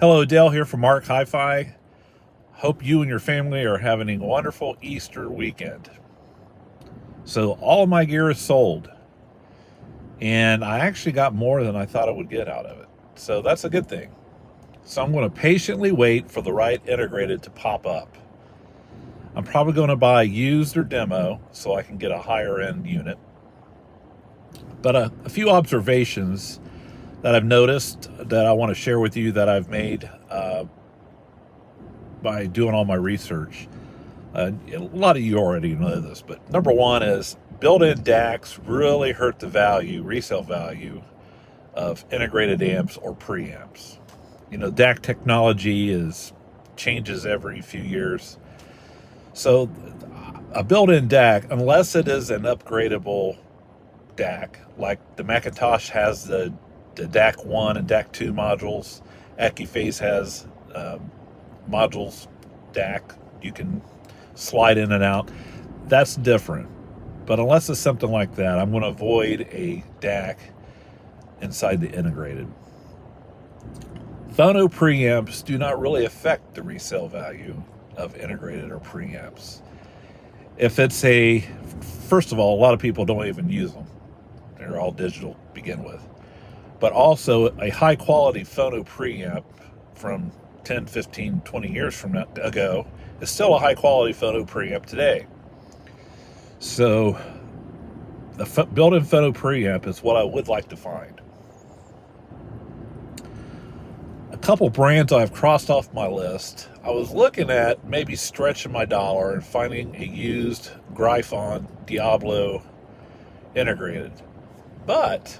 Hello, Dale here from Mark Hi-Fi. Hope you and your family are having a wonderful Easter weekend. So all of my gear is sold, and I actually got more than I thought I would get out of it. So that's a good thing. So I'm going to patiently wait for the right integrated to pop up. I'm probably going to buy used or demo so I can get a higher end unit. But a few observations that I've noticed that I want to share with you that I've made by doing all my research. A lot of you already know this, but number one is built-in DACs really hurt the value, resale value of integrated amps or preamps. You know, DAC technology changes every few years. So a built-in DAC, unless it is an upgradable DAC, like the Macintosh has the DAC 1 and DAC 2 modules, AccuPhase has modules DAC you can slide in and out. That's different. But unless it's something like that, I'm going to avoid a DAC inside the integrated. Phono preamps do not really affect the resale value of integrated or preamps. If it's first of all, a lot of people don't even use them. They're all digital to begin with. But also a high quality Phono preamp from 10, 15, 20 years from ago is still a high quality Phono preamp today. So the built-in Phono preamp is what I would like to find. A couple brands I've crossed off my list. I was looking at maybe stretching my dollar and finding a used Gryphon Diablo integrated. But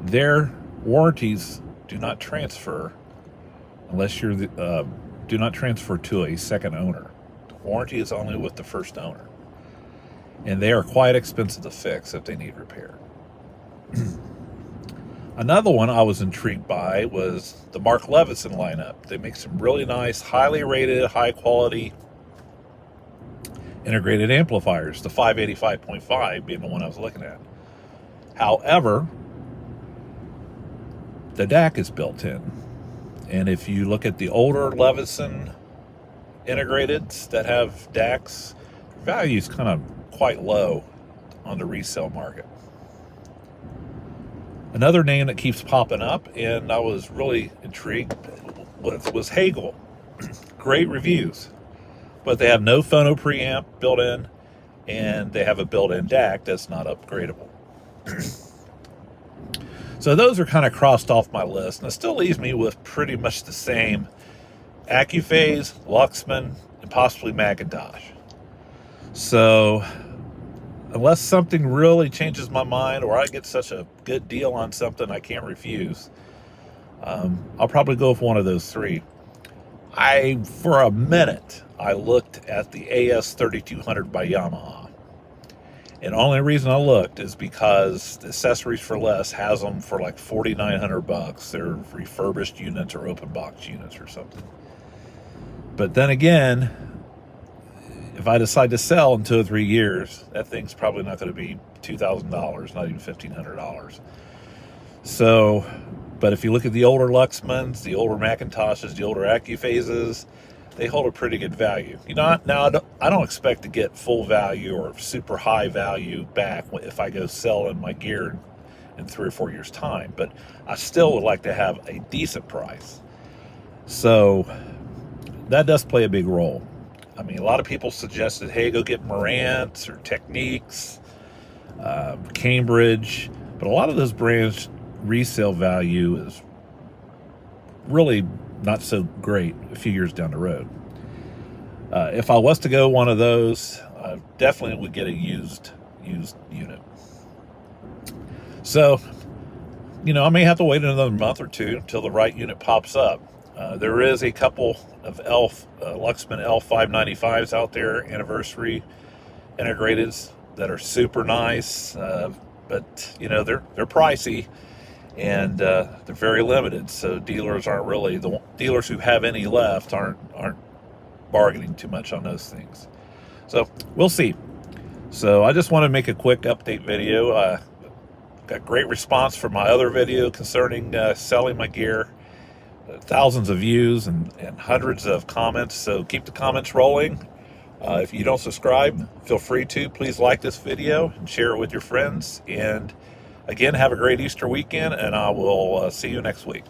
their warranties do not transfer unless you're do not transfer to a second owner. The warranty is only with the first owner, and they are quite expensive to fix if they need repair. Another one I was intrigued by was the Mark Levinson lineup. They make some really nice, highly rated, high quality integrated amplifiers, the 585.5 being the one I was looking at. However, the DAC is built in. And if you look at the older Levinson integrateds that have DACs, their value is kind of quite low on the resale market. Another name that keeps popping up, and I was really intrigued with, was Hagel. Great reviews, but they have no Phono preamp built in, and they have a built-in DAC that's not upgradable. So those are kind of crossed off my list, and it still leaves me with pretty much the same AccuPhase, Luxman, and possibly Macintosh. So unless something really changes my mind or I get such a good deal on something I can't refuse, I'll probably go with one of those three. For a minute, I looked at the AS3200 by Yamaha. And the only reason I looked is because the Accessories for Less has them for like $4,900. They're refurbished units or open box units or something. But then again, if I decide to sell in 2 or 3 years, that thing's probably not going to be $2,000, not even $1,500. So, but if you look at the older Luxmans, the older Macintoshes, the older AccuPhases, they hold a pretty good value. You know, now I don't expect to get full value or super high value back if I go selling my gear in 3 or 4 years' time, but I still would like to have a decent price. So that does play a big role. I mean, a lot of people suggested, hey, go get Marantz or Techniques, Cambridge, but a lot of those brands' resale value is really not so great a few years down the road. If I was to go one of those, I definitely would get a used unit. So, you know, I may have to wait another month or two until the right unit pops up. There is a couple of Luxman L595s out there, anniversary integrateds, that are super nice, but you know, they're pricey. And they're very limited, so dealers aren't really, the dealers who have any left aren't bargaining too much on those things. So we'll see. So I just want to make a quick update video. Got great response from my other video concerning selling my gear. thousands of views and hundreds of comments. So keep the comments rolling. If you don't subscribe, feel free to. Please like this video and share it with your friends. And again, have a great Easter weekend, and I will see you next week.